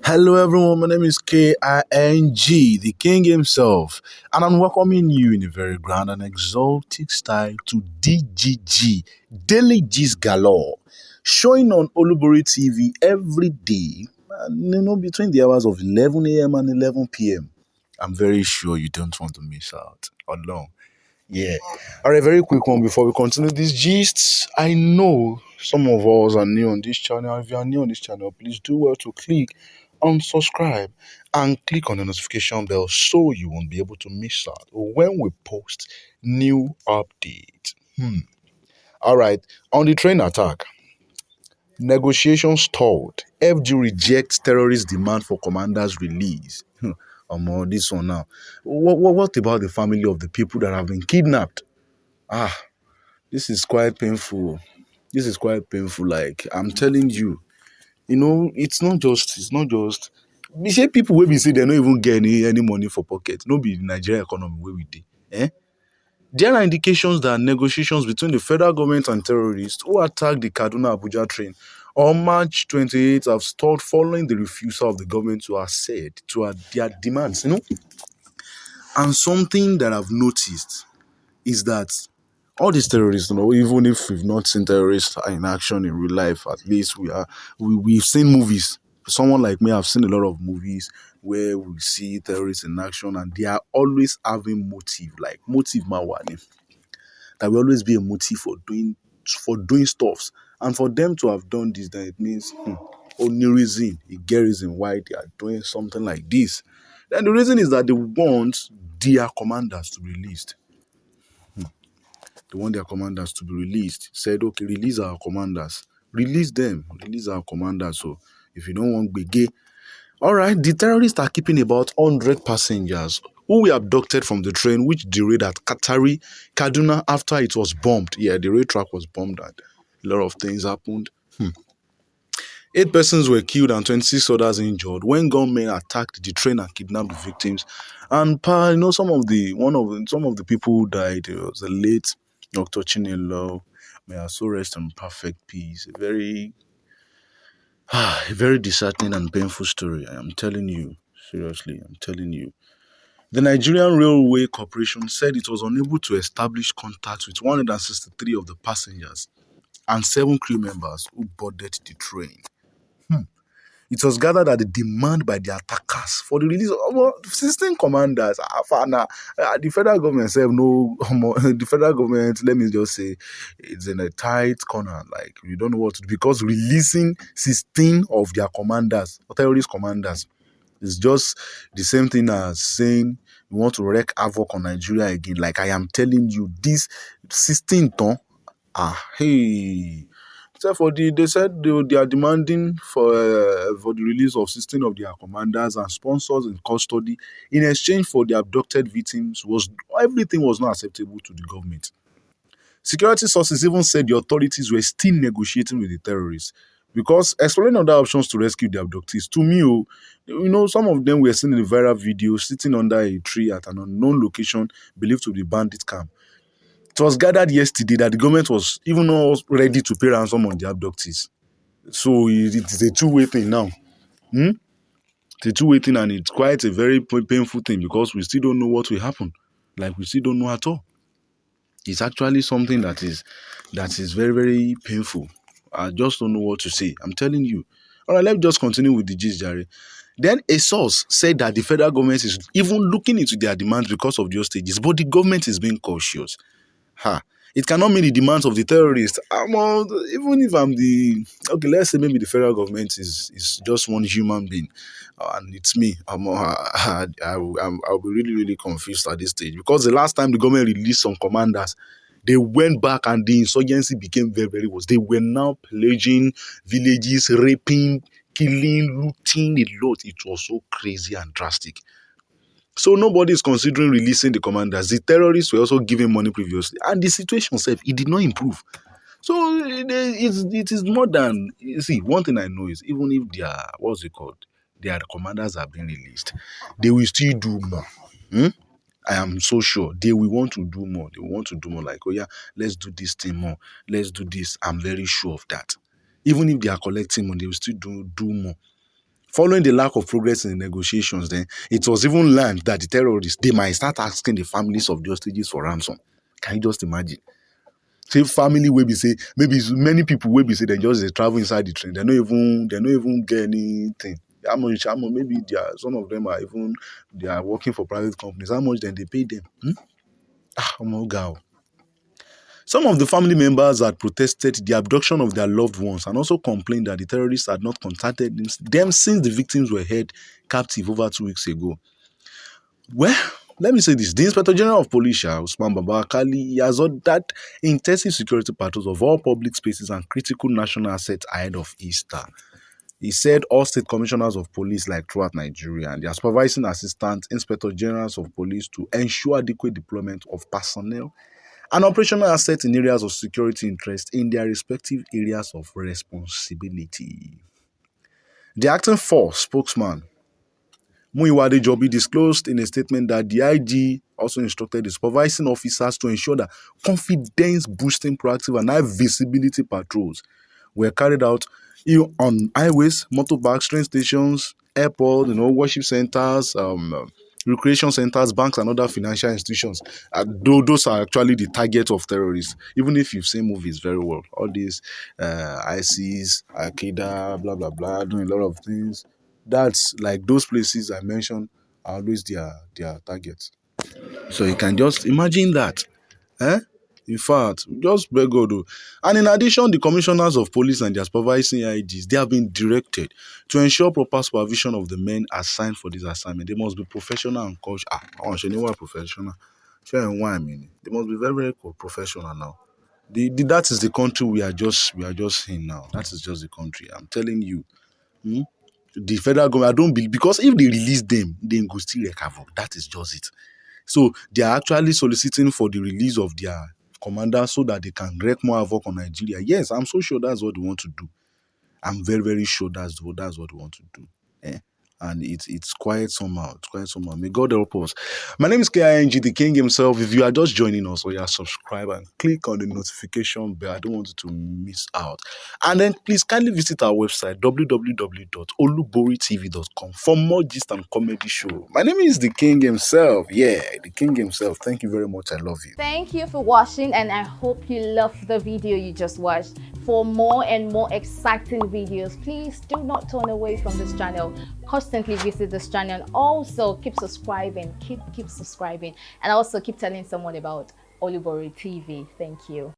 Hello, everyone. My name is King, the King himself, and I'm welcoming you in a very grand and exotic style to DGG, Daily G's Galore, showing on Olubori TV every day, between the hours of 11 a.m. and 11 p.m. I'm very sure you don't want to miss out. Along. Yeah. All right, very quick one before we continue these gists. I know some of us are new on this channel. If you are new on this channel, please do well to click on subscribe and click on the notification bell so you won't be able to miss out when we post new updates. All right, on the train attack, negotiation stalled. FG rejects terrorist demand for commander's release. This one now. What about the family of the people that have been kidnapped? Ah, this is quite painful. This is quite painful. Like I'm telling you, it's not just. We say people will be say they don't even get any money for pocket. No be the Nigerian economy where we did. There are indications that negotiations between the federal government and terrorists who attacked the Kaduna Abuja train on March 28th have stalled following the refusal of the government to accede to their demands. And something that I've noticed is that all these terrorists, even if we've not seen terrorists in action in real life, at least we've seen movies. Someone like me, I've seen a lot of movies where we see terrorists in action, and they are always having motive, like motive mawani. That will always be a motive for doing stuffs, and for them to have done this, then it means only reason, a get reason why they are doing something like this. Then the reason is that they want their commanders to be released. They want their commanders to be released. Said, okay, release our commanders. Release them. Release our commanders. So if you don't want Gbege. All right, the terrorists are keeping about 100 passengers who were abducted from the train which derailed at Katari, Kaduna after it was bombed. Yeah, the rail track was bombed and a lot of things happened. 8 persons were killed and 26 others injured when gunmen attacked the train and kidnapped the victims. And some of the people who died. It was the late Dr. Chinelo. May her soul rest in perfect peace. A very disheartening and painful story. I am telling you, seriously, I'm telling you. The Nigerian Railway Corporation said it was unable to establish contact with 163 of the passengers and 7 crew members who boarded the train. It was gathered that the demand by the attackers for the release of 16 commanders. The federal government said no. The federal government, let me just say, it's in a tight corner. Like you don't know what to do because releasing 16 of their commanders, terrorist commanders, is just the same thing as saying we want to wreak havoc on Nigeria again. Like I am telling you, this 16 ton. Hey. So they said they are demanding for the release of 16 of their commanders and sponsors in custody in exchange for the abducted victims. Everything was not acceptable to the government. Security sources even said the authorities were still negotiating with the terrorists because exploring other options to rescue the abductees. To me, some of them were seen in a viral video sitting under a tree at an unknown location believed to be bandit camp. It was gathered yesterday that the government was even not ready to pay ransom on the abductees. So it is a two-way thing now. It's a two-way thing, and it's quite a very painful thing because we still don't know what will happen. Like we still don't know at all. It's actually something that is very, very painful. I just don't know what to say. I'm telling you. All right, let's just continue with the gist, Jerry. Then a source said that the federal government is even looking into their demands because of the hostages, but the government is being cautious. It cannot meet the demands of the terrorists. Even if I'm let's say maybe the federal government is just one human being, and it's me. I'll be really, really confused at this stage because the last time the government released some commanders, they went back and the insurgency became very, very worse. They were now pillaging villages, raping, killing, looting a lot. It was so crazy and drastic. So nobody is considering releasing the commanders. The terrorists were also giving money previously. And the situation itself, it did not improve. So it is more than, you see, one thing I know is even if their commanders are being released, they will still do more. I am so sure they will want to do more. They will want to do more like, oh yeah, let's do this thing more. Let's do this. I'm very sure of that. Even if they are collecting money, they will still do more. Following the lack of progress in the negotiations, then it was even learned that the terrorists, they might start asking the families of the hostages for ransom. Can you just imagine? Say family will be say maybe many people will be say they just they travel inside the train. They don't even get anything. How much maybe they are, some of them are even they are working for private companies. How much then they pay them? Oh my God. Some of the family members had protested the abduction of their loved ones and also complained that the terrorists had not contacted them since the victims were held captive over 2 weeks ago. Well, let me say this. The Inspector General of Police, Usman Babakali, has ordered intensive security patrols of all public spaces and critical national assets ahead of Easter. He said all state commissioners of police, like throughout Nigeria, and their supervising assistant inspector generals of police to ensure adequate deployment of personnel and operational assets in areas of security interest in their respective areas of responsibility. The acting force spokesman, Muyiwade Jobi, disclosed in a statement that the IG also instructed the supervising officers to ensure that confidence-boosting, proactive, and high-visibility patrols were carried out on highways, motorbikes, train stations, airports, worship centers, recreation centers, banks, and other financial institutions. Those are actually the target of terrorists. Even if you've seen movies very well, all these ISIS, Al Qaeda, blah blah blah, doing a lot of things. That's like those places I mentioned are always their targets. So you can just imagine that. Eh? In fact, just beg God. And in addition, the commissioners of police and their supervising IGs, they have been directed to ensure proper supervision of the men assigned for this assignment. They must be professional and culture. I want to professional. Share and why I mean. They must be very, very professional now. That is the country we are just in now. That is just the country. I'm telling you. The federal government, I don't believe, because if they release them, they go still wreak havoc. That is just it. So they are actually soliciting for the release of their commander so that they can wreak more havoc on Nigeria. Yes, I'm so sure that's what they want to do. I'm very, very sure that's what they want to do. And it's quite somehow. It's quite somehow. May God help us. My name is KING, the King himself. If you are just joining us or you are subscribed, and click on the notification bell. I don't want you to miss out. And then please kindly visit our website www.oluboritv.com for more gist and comedy show. My name is the King himself. Yeah, the King himself. Thank you very much. I love you. Thank you for watching, and I hope you loved the video you just watched. For more and more exciting videos, please do not turn away from this channel. Constantly visit this channel. Also keep subscribing, keep subscribing, and also keep telling someone about Olubori TV. Thank you.